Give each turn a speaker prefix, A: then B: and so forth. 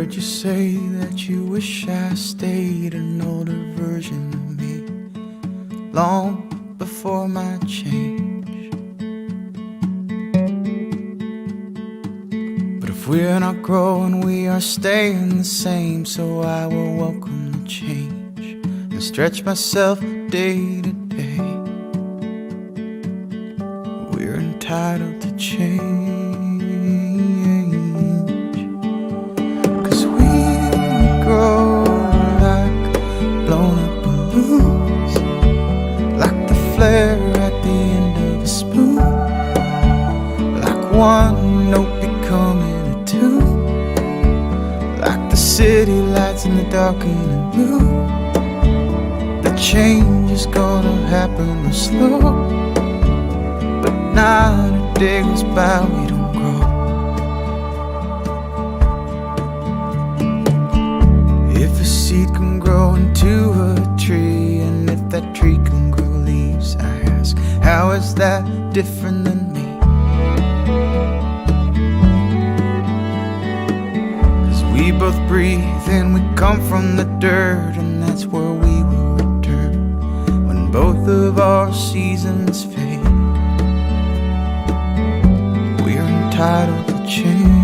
A: heard you say that you wish I stayed an older version of me, long before my change. But if we're not growing, we are staying the same. So I will welcome the change and stretch myself day to day. We're entitled to change. Flare at the end of a spoon, like one note becoming a tune, like the city lights in the dark and the blue. The change is gonna happen slow, but not a day goes by we don't grow. If a seed can grow into a tree, and if that tree can grow leaves, I ask, how is that different than me? 'Cause we both breathe and we come from the dirt, and that's where we will return when both of our seasons fade. We're entitled to change.